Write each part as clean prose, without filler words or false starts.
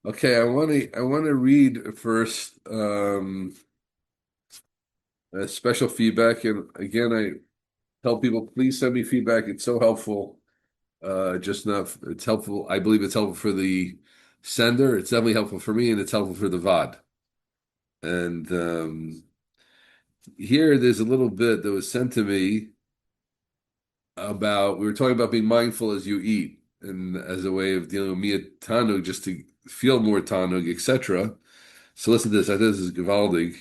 Okay, I want to read first a special feedback, and again, I tell people please send me feedback. It's so helpful. Just not it's helpful. I believe it's helpful for the sender. It's definitely helpful for me, and it's helpful for the VOD. And here, there's a little bit that was sent to me about we were talking about being mindful as you eat, and as a way of dealing with miyat tanug, just to feel more tanug, etc. So listen to this. I think this is Gavaldig.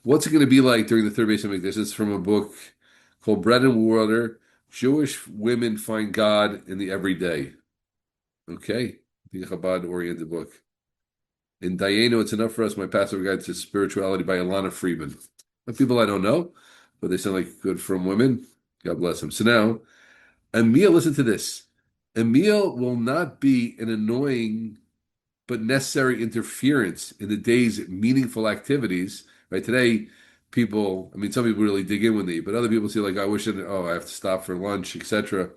What's it going to be like during the third base of Mikdash? This is from a book called Bread and Water. Jewish women find God in the everyday. Okay, the Chabad-oriented book. In Dayenu, it's enough for us. My Passover Guide to Spirituality by Alana Friedman. People I don't know, but they sound like good from women. God bless them. So now, a meal. Listen to this. A meal will not be an annoying but necessary interference in the day's meaningful activities. Right today, people. I mean, some people really dig in when they eat, but other people say like, "I wish I have to stop for lunch, etc."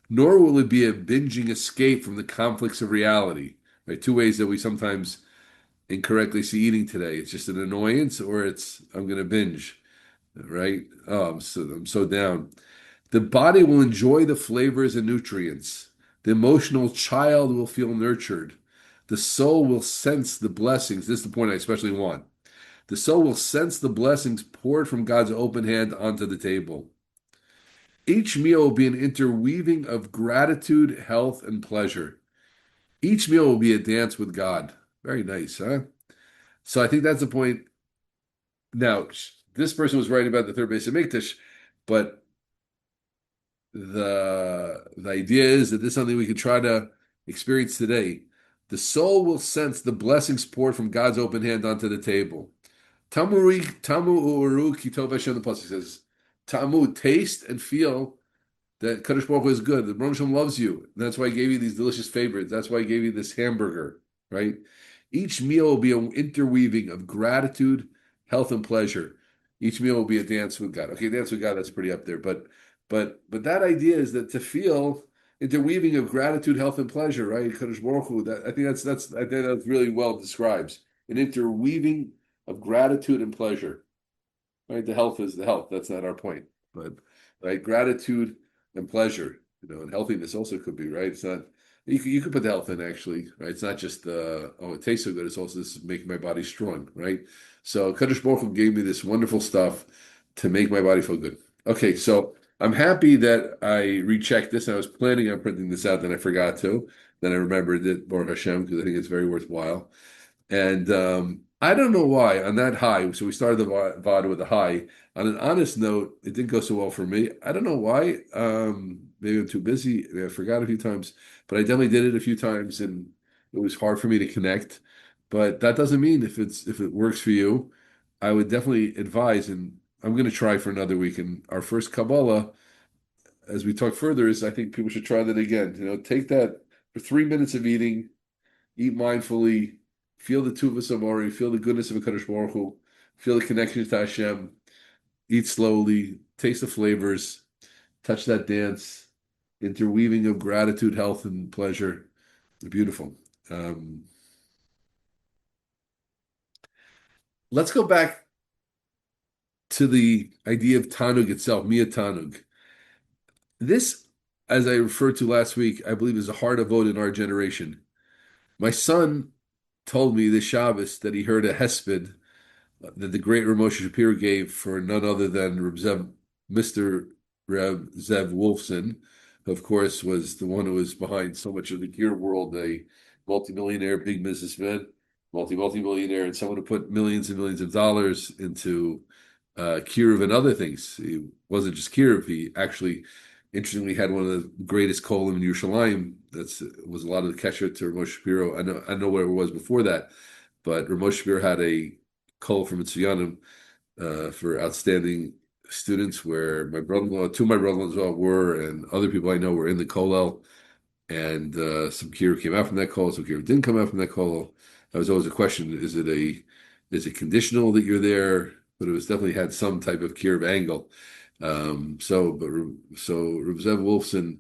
Nor will it be a binging escape from the conflicts of reality. Right, two ways that we sometimes incorrectly see eating today. It's just an annoyance, or it's I'm going to binge. Right? Oh, I'm so down. The body will enjoy the flavors and nutrients. The emotional child will feel nurtured. The soul will sense the blessings. This is the point I especially want. The soul will sense the blessings poured from God's open hand onto the table. Each meal will be an interweaving of gratitude, health, and pleasure. Each meal will be a dance with God. Very nice, huh? So I think that's the point. Now, this person was writing about the third base of Mikdash, but the idea is that this is something we can try to experience today. The soul will sense the blessings poured from God's open hand onto the table. Tamu uru kitov Hashem. The pasuk says, "Tamu, taste and feel that Kadosh Baruch Hu is good. The Baruch Hashem loves you. And that's why He gave you these delicious favorites. That's why He gave you this hamburger, right? Each meal will be an interweaving of gratitude, health, and pleasure. Each meal will be a dance with God. Okay, dance with God, that's pretty up there. But that idea is that to feel interweaving of gratitude, health, and pleasure, right? Kadosh Baruch Hu, I think that's really well describes an interweaving of gratitude and pleasure. Right? The health is the health. That's not our point. But right, gratitude and pleasure, and healthiness also could be, right. It's not you could put the health in actually, right? It's not just oh, it tastes so good. It's also this is making my body strong, right? So Kadosh Baruch Hu gave me this wonderful stuff to make my body feel good. Okay, so I'm happy that I rechecked this. I was planning on printing this out, then I forgot to. Then I remembered it, Baruch Hashem, because I think it's very worthwhile. And I don't know why on that high. So we started the VOD with a high. On an honest note, it didn't go so well for me. I don't know why. Maybe I'm too busy. Maybe I forgot a few times, but I definitely did it a few times, and it was hard for me to connect. But that doesn't mean if it works for you, I would definitely advise. And I'm going to try for another week. And our first Kabbalah, as we talk further, is I think people should try that again. Take that for 3 minutes of eating. Eat mindfully, feel the tuvas of Ori, feel the goodness of a Kadosh Baruch Hu, feel the connection to Hashem. Eat slowly, taste the flavors, touch that dance, interweaving of gratitude, health, and pleasure. Beautiful. Um, let's go back to the idea of Tanug itself, Mia Tanug. This, as I referred to last week, I believe is a hard avoda in our generation. My son told me this Shabbos that he heard a hesped that the great Ramosha Shapiro gave for none other than Mr. Reb Zev Wolfson, who of course was the one who was behind so much of the gear world, a multimillionaire, big businessman, multi-millionaire, and someone who put millions and millions of dollars into Kiruv and other things. He wasn't just Kiruv, he actually interestingly had one of the greatest kolim in Yerushalayim. That's was a lot of the kesher to Ramosh Shapiro. I know where it was before that, but Ramosh Shapiro had a kol from Mitsuyanim for outstanding students where my brother-in-law, two of my brother-in-laws were, and other people I know were in the kollel, and some kiruv came out from that kollel, some kiruv didn't come out from that kollel. That was always a question: is it conditional that you're there? But it was definitely had some type of kiruv angle. So Reb Zev Wolfson,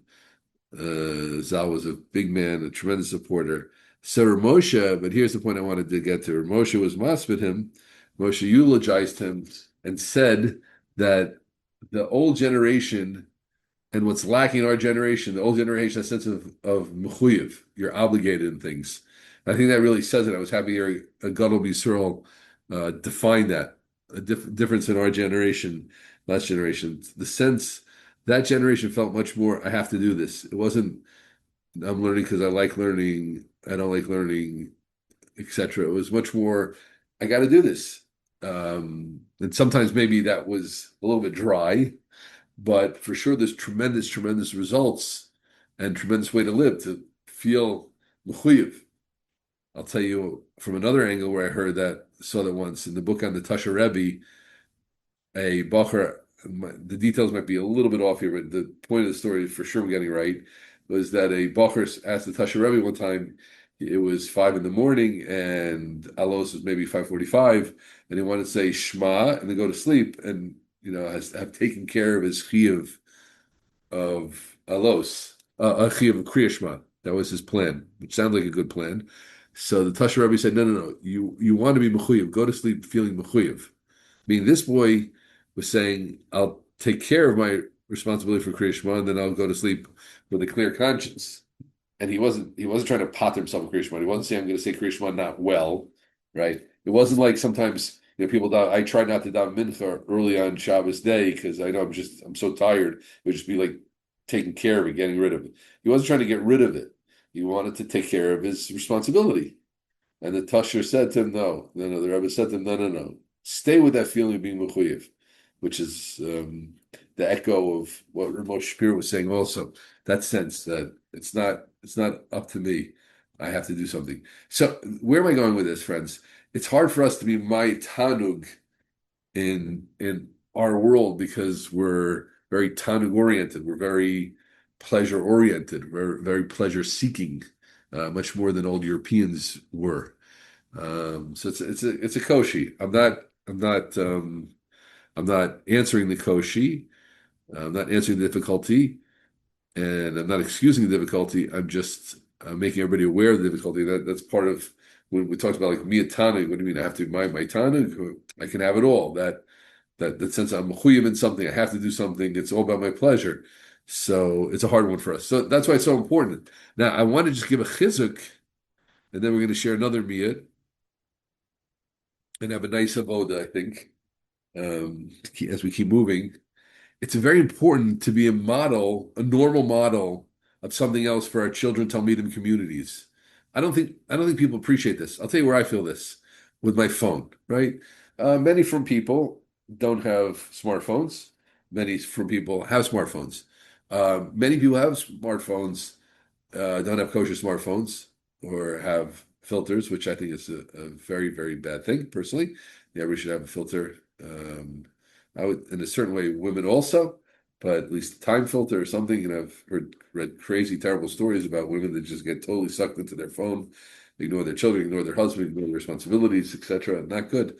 Zal was a big man, a tremendous supporter. So Moshe, but here's the point I wanted to get to. Moshe was masbid him. Moshe eulogized him and said that the old generation and what's lacking in our generation, the old generation, a sense of mechuyev, you're obligated in things. I think that really says it. I was happy to hear a Gadol B'Yisrael define that, a difference in our generation, last generation. The sense that generation felt much more, I have to do this. It wasn't, I'm learning because I like learning, I don't like learning, etc. It was much more, I got to do this. And sometimes maybe that was a little bit dry, but for sure, there's tremendous, tremendous results and tremendous way to live, to feel mechuyev. I'll tell you from another angle where I heard that, saw that once in the book on the Tasha Rebbe, a bacher, the details might be a little bit off here, but the point of the story, for sure we're getting right, was that a bacher asked the Tasha Rebbe one time, it was 5 a.m. and Alos was maybe 5:45, and he wanted to say Shema and then go to sleep, and have taken care of his chiyuv of Alos, a chiyuv of Kriya Shema. That was his plan, which sounds like a good plan. So the Tasha Rebbe said, no. You want to be mechuyev. Go to sleep feeling mechuyev. I mean, this boy was saying, I'll take care of my responsibility for Kriya Shema, and then I'll go to sleep with a clear conscience. And he wasn't trying to pot himself in Kriya Shema. He wasn't saying, I'm going to say Kriya Shema not well, right? It wasn't like sometimes people I try not to daven mincha early on Shabbos day because I know I'm so tired. It would just be like taking care of it, getting rid of it. He wasn't trying to get rid of it. He wanted to take care of his responsibility. And the Tasher said to him, no. The Rebbe said to him, no. Stay with that feeling of being mechuyev, which is the echo of what Ramesh Shapiro was saying also. That sense that it's not up to me. I have to do something. So where am I going with this, friends? It's hard for us to be my tanug in our world because we're very tanug oriented. We're very pleasure oriented. We're very pleasure seeking, much more than old Europeans were. So it's a koshi. I'm not answering the koshi. I'm not answering the difficulty, and I'm not excusing the difficulty. I'm just making everybody aware of the difficulty. That's part of when we talked about like miyatanu. What do you mean? I have to my tanu? I can have it all. That sense I'm mechuyev in something. I have to do something. It's all about my pleasure. So it's a hard one for us. So that's why it's so important. Now I want to just give a chizuk, and then we're going to share another miyat and have a nice avoda. I think as we keep moving. It's very important to be a model, a normal model of something else for our children, Talmidim communities. I don't think people appreciate this. I'll tell you where I feel this with my phone, right? Many from people don't have smartphones. Many from people have smartphones. Many people have smartphones, don't have kosher smartphones or have filters, which I think is a very, very bad thing, personally. Yeah, we should have a filter. I would, in a certain way, women also, but at least a time filter or something. I've read crazy, terrible stories about women that just get totally sucked into their phone, ignore their children, ignore their husband, ignore their responsibilities, etc. Not good.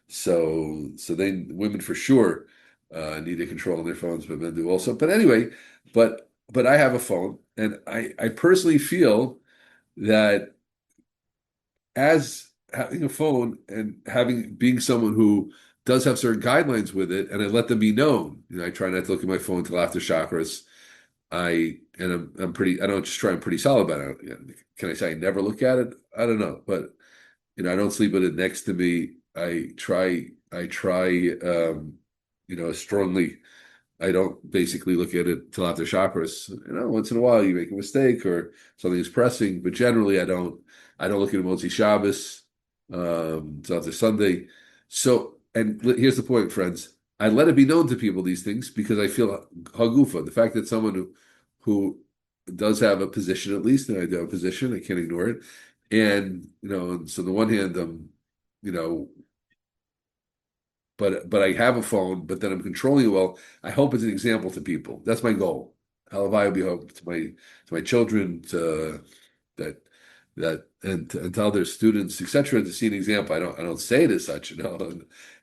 So women for sure need a control on their phones, but men do also. But anyway, but I have a phone, and I personally feel that as having a phone and being someone who does have certain guidelines with it, and I let them be known. I try not to look at my phone until after chakras. I'm pretty. I don't just try. I'm pretty solid about it. Can I say I never look at it? I don't know, but I don't sleep with it next to me. I try. Strongly. I don't basically look at it till after chakras. Once in a while you make a mistake or something is pressing, but generally I don't. I don't look at it Motzi Shabbos till after Sunday. So. And here's the point, friends. I let it be known to people these things because I feel hagufa. The fact that someone who does have a position, at least, and I do have a position, I can't ignore it. And so on the one hand, but I have a phone, but then I'm controlling it well. I hope it's an example to people. That's my goal. Halavai will be hope to my children and to other students, etc., to see an example. I don't say it as such,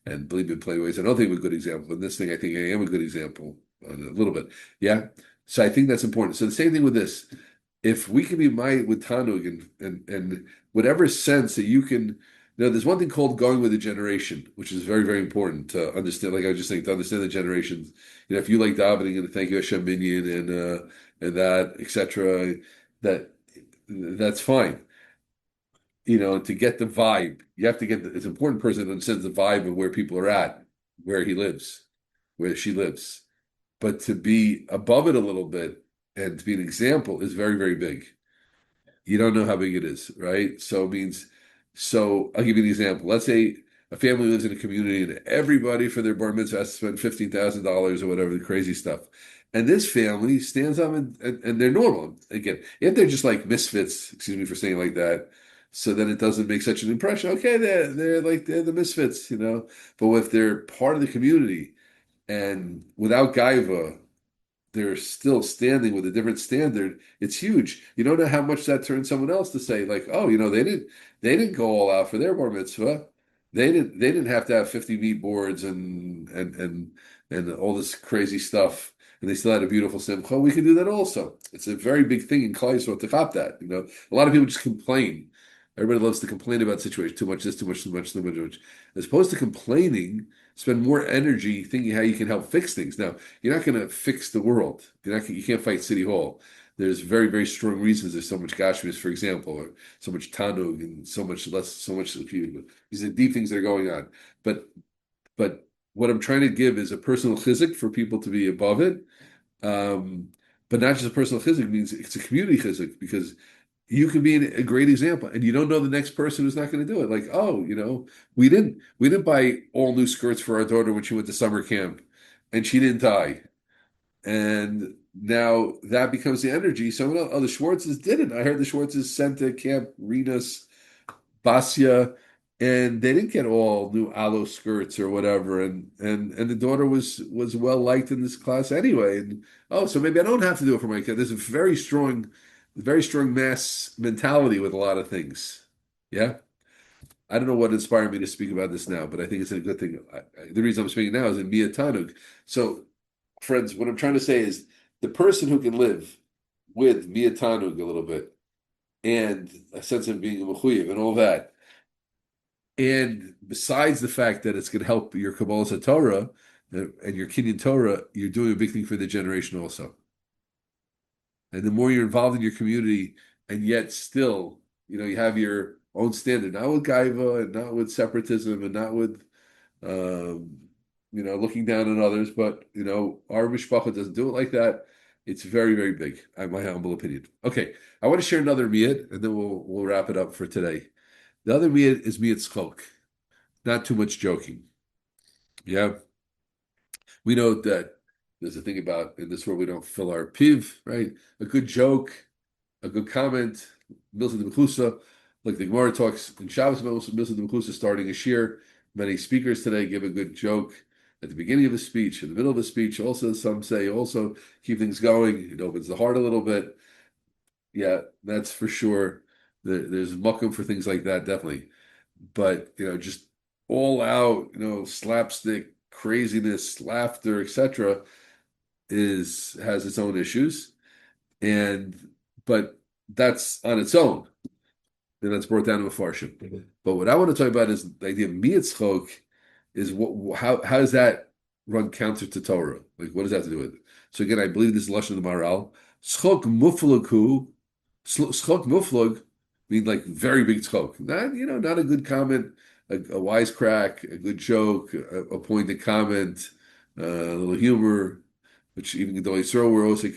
and believe me, in plenty of ways, I don't think I'm a good example. But in this thing, I think I am a good example a little bit. Yeah. So I think that's important. So the same thing with this. if we can be ma'it with Tanug and whatever sense that you can, there's one thing called going with the generation, which is very, very important to understand. Like I was just saying, to understand the generations. If you like davening and thank you Hashem Minyan and that, etc., that that's fine. To get the vibe, you have to get it's an important person that understands the vibe of where people are at, where he lives, where she lives. But to be above it a little bit and to be an example is very, very big. You don't know how big it is, right? So I'll give you an example. Let's say a family lives in a community and everybody for their bar mitzvah has to spend $15,000 or whatever, the crazy stuff. And this family stands up and they're normal. Again, if they're just like misfits, excuse me for saying like that, so then it doesn't make such an impression. Okay, they're the misfits. But if they're part of the community and without gaiva, they're still standing with a different standard. It's huge. You don't know how much that turns someone else to say, like, oh, they didn't go all out for their bar mitzvah. They didn't have to have 50 meat boards and all this crazy stuff. And they still had a beautiful simcha. We can do that also. It's a very big thing in Klal Yisrael to cop that. A lot of people just complain. Everybody loves to complain about situations. Too much this, too much, too much, too much. As opposed to complaining, spend more energy thinking how you can help fix things. Now, you're not going to fix the world. You can't fight City Hall. There's very, very strong reasons. There's so much gashmis, for example, or so much tanug, and so much less, so much. These are deep things that are going on. But what I'm trying to give is a personal chizik for people to be above it. But not just a personal chizik, means it's a community chizik, because you can be a great example, and you don't know the next person who's not going to do it. Like, oh, we didn't buy all new skirts for our daughter when she went to summer camp, and she didn't die, and now that becomes the energy. Some of the Schwartzes didn't. I heard the Schwartzes sent to Camp Renas, Basia, and they didn't get all new aloe skirts or whatever, and the daughter was well liked in this class anyway. And so maybe I don't have to do it for my kid. There's a very strong mass mentality with a lot of things. Yeah. I don't know what inspired me to speak about this now, but I think it's a good thing. The reason I'm speaking now is in Mia Tanug. So, friends, what I'm trying to say is the person who can live with Mia Tanug a little bit and a sense of being a mechuyev and all that, and besides the fact that it's going to help your Kabbalas Torah and your Kinyan Torah, you're doing a big thing for the generation also. And the more you're involved in your community, and yet still, you have your own standard, not with gaiva and not with separatism and not with, looking down on others, but, our mishpacha doesn't do it like that. It's very, very big, in my humble opinion. Okay, I want to share another miyat, and then we'll wrap it up for today. The other miyat is miyat tzchok, not too much joking. Yeah, we know that there's a thing about in this world we don't fill our piv, right? A good joke, a good comment, milsa de mechusa, like the Gemara talks in Shabbos about milsa de mechusa starting a shir. Many speakers today give a good joke at the beginning of a speech, in the middle of a speech. Also, some say also keep things going. It opens the heart a little bit. Yeah, that's for sure. There's muckum for things like that, definitely. But just all out, slapstick craziness, laughter, etc. has its own issues, but that's on its own, and that's brought down to a farshim. But what I want to talk about is the idea of miyatzchok is how does that run counter to Torah? Like, what does that have to do with it? So again, I believe this is lashon of the Maral. Schok muflug means like very big tzchok, not a good comment, a wisecrack, a good joke, a pointed comment, a little humor, which even though Yisrael were also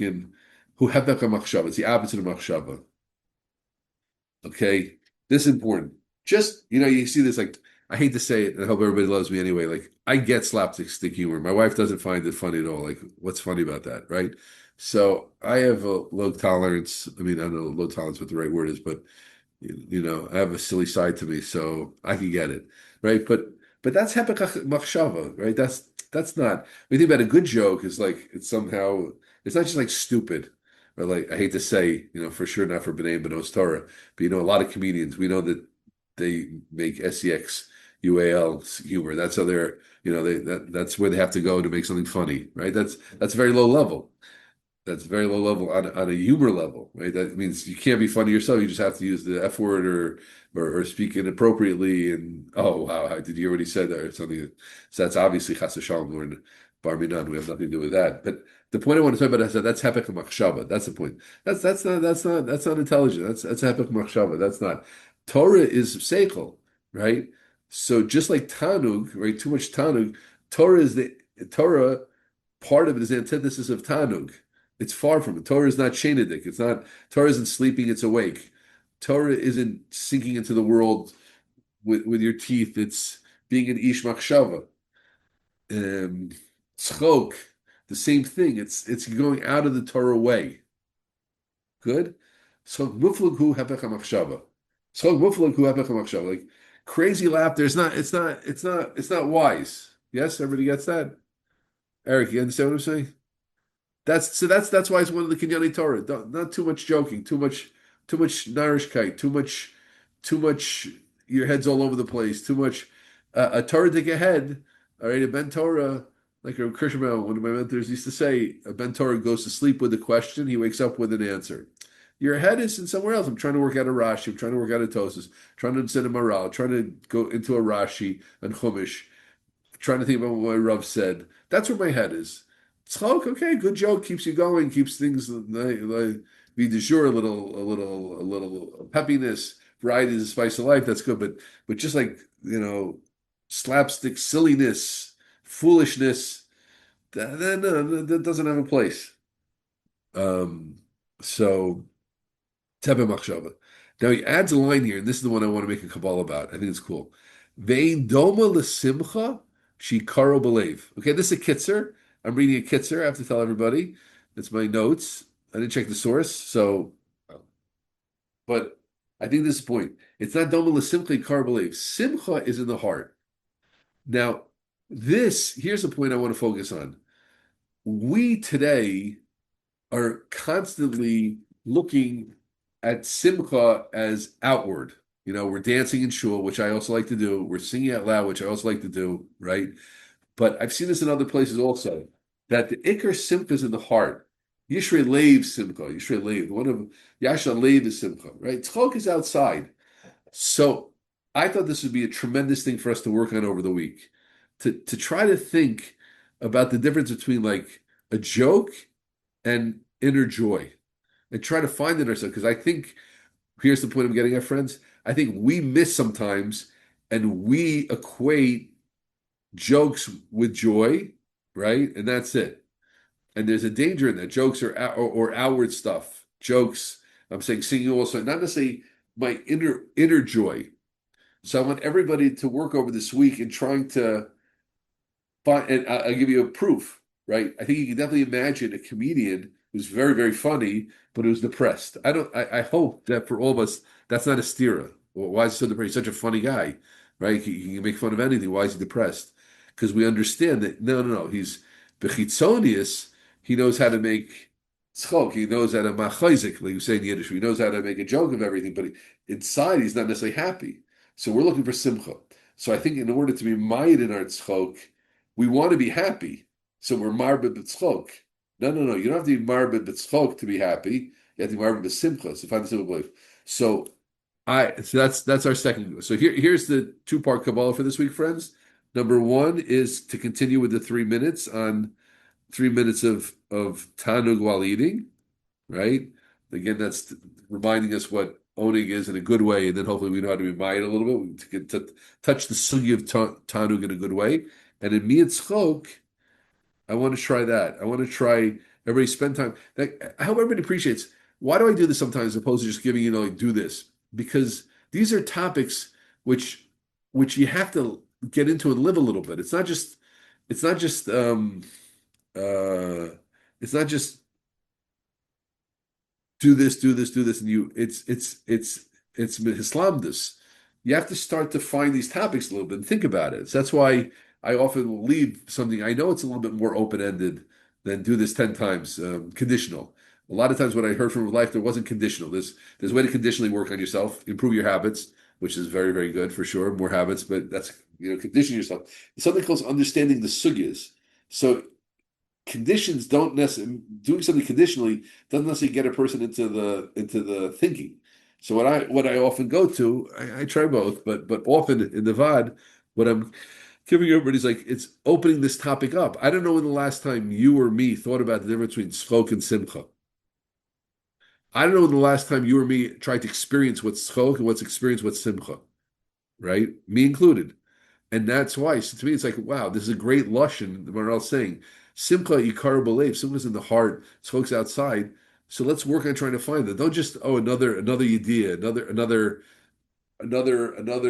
who have that machshava. It's the opposite of machshava. Okay, this is important. Just you see this, like, I hate to say it, and I hope everybody loves me anyway. Like, I get slapstick humor. My wife doesn't find it funny at all. Like, what's funny about that, right? So I have a low tolerance. I mean, I don't know low tolerance what the right word is, but I have a silly side to me, so I can get it, right? But that's hepekach machshava, right? That's not. When you think about a good joke, is like it's somehow it's not just like stupid, or like I hate to say, for sure not for B'nai B'nos Torah, but a lot of comedians we know that they make sex UAL humor. That's how they're that's where they have to go to make something funny, right? That's very low level. That's very low level on a humor level, right? That means you can't be funny yourself. You just have to use the F word or speak inappropriately. And oh wow, did you hear what he said there? Something. So that's obviously chas v'shalom. We're in bar minan. We have nothing to do with that. But the point I want to talk about is that's hepek machshava. That's the point. That's not intelligent. That's hepek machshava. That's not. Torah is seichel, right? So just like tanug, right? Too much tanug. Torah is the Torah. Part of it is the antithesis of tanug. It's far from it. Torah is not shenidik. It's not Torah isn't sleeping, it's awake. Torah isn't sinking into the world with your teeth. It's being an ish machshava. Tzchok, the same thing. It's going out of the Torah way. Good? So muflagu hepech machshava. So muflagu hepech machshava. Like crazy laughter. It's not wise. Yes, everybody gets that? Eric, you understand what I'm saying? That's why it's one of the Kinyanei HaTorah. Not too much joking, too much narishkeit, too much. Your head's all over the place. Too much. A Torah to get head. All right, a Ben Torah, like Rabbi Schoonmaker, one of my mentors used to say, a Ben Torah goes to sleep with a question, he wakes up with an answer. Your head is in somewhere else. I'm trying to work out a Rashi. I'm trying to work out a Tosas. Trying to understand a Maral. Trying to go into a Rashi and Chumash. Trying to think about what my Rav said. That's where my head is. Tzchok, okay, good joke, keeps you going, keeps things like be de jour, a little peppiness. Variety is the spice of life. That's good, but just like slapstick silliness, foolishness, that doesn't have a place. So tepe machshava. Now he adds a line here, and this is the one I want to make a kabbalah about. I think it's cool. Vein doma l'simcha shikaro belev. Okay, this is a kitzer. I'm reading a kitzer. I have to tell everybody. It's my notes. I didn't check the source, but I think this is the point. It's not doma l'simcha shikaro belev. Simcha is in the heart. Now, here's the point I want to focus on. We today are constantly looking at simcha as outward. We're dancing in shul, which I also like to do. We're singing out loud, which I also like to do, right? But I've seen this in other places also, that the ikar simcha is in the heart. Yishrei leiv simcha, Yishrei leiv. One of Yasha leiv is simcha, right? Tzchok is outside. So I thought this would be a tremendous thing for us to work on over the week, to try to think about the difference between like a joke and inner joy, and try to find it in ourselves. Because I think here's the point I'm getting at, friends. I think we miss sometimes, and we equate jokes with joy, right? And that's it. And there's a danger in that. Jokes or outward stuff. Jokes. I'm saying singing also, not necessarily my inner joy. So I want everybody to work over this week in trying to find. And I'll give you a proof, right? I think you can definitely imagine a comedian who's very, very funny, but who's depressed. I hope that for all of us, that's not a stira. Well, why is he so depressed? He's such a funny guy, right? He can make fun of anything. Why is he depressed? Because we understand that no. He's bechitzonius. He knows how to make tzchok. He knows how to machazik, like you say in Yiddish. He knows how to make a joke of everything, but inside he's not necessarily happy. So we're looking for simcha. So I think in order to be mayid in our tzchok, we want to be happy. So we're marbid b'tzchok. No. You don't have to be marbid b'tzchok to be happy. You have to be marbid b'simcha. So find the simple belief. So that's our second. So here's the two-part Kabbalah for this week, friends. Number one is to continue with the 3 minutes on 3 minutes of tanug while eating, right? Again, that's reminding us what owning is in a good way, and then hopefully we know how to be mayed a little bit to get to touch the sugi of tanug in a good way. And in mitzchok, I want to try that. I want to try everybody spend time. I hope everybody appreciates. Why do I do this sometimes, as opposed to just giving do this? Because these are topics which you have to get into and live a little bit. It's not just do this, and it's Islamdus. You have to start to find these topics a little bit and think about it. So that's why I often will leave something. I know it's a little bit more open-ended than do this 10 times, conditional. A lot of times what I heard from life, there wasn't conditional. There's a way to conditionally work on yourself, improve your habits, which is very, very good for sure, more habits, but that's, condition yourself. It's something called understanding the sugyas. So conditions don't necessarily doing something conditionally doesn't necessarily get a person into the thinking. So what I often go to, I try both, but often in the Vaad, what I'm giving everybody's like it's opening this topic up. I don't know when the last time you or me thought about the difference between tzchok and simcha. I don't know when the last time you or me tried to experience what's tzchok and what's experience what's simcha, right? Me included. And that's why, so to me, it's like, wow, this is a great lashon. What else saying? Simcha ikar b'lev. Simcha's in the heart. Tzchok's outside. So let's work on trying to find that. Don't just another idea, another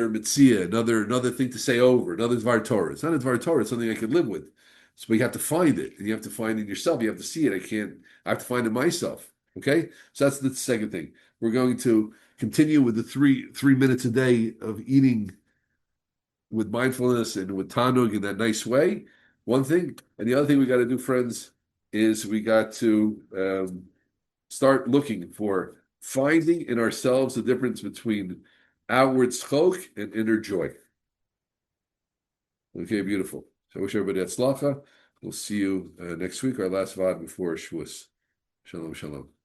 mitzvah, another thing to say over, another Dvar Torah. It's not a Dvar Torah. It's something I can live with. So you have to find it, and you have to find it yourself. You have to see it. I have to find it myself. Okay, so that's the second thing. We're going to continue with the three minutes a day of eating with mindfulness and with tanug in that nice way. One thing, and the other thing we got to do, friends, is we got to start looking for finding in ourselves the difference between outward tzchok and inner joy. Okay, beautiful. So I wish everybody hatzlacha. We'll see you next week, our last Vaad before Shavuos. Shalom, shalom.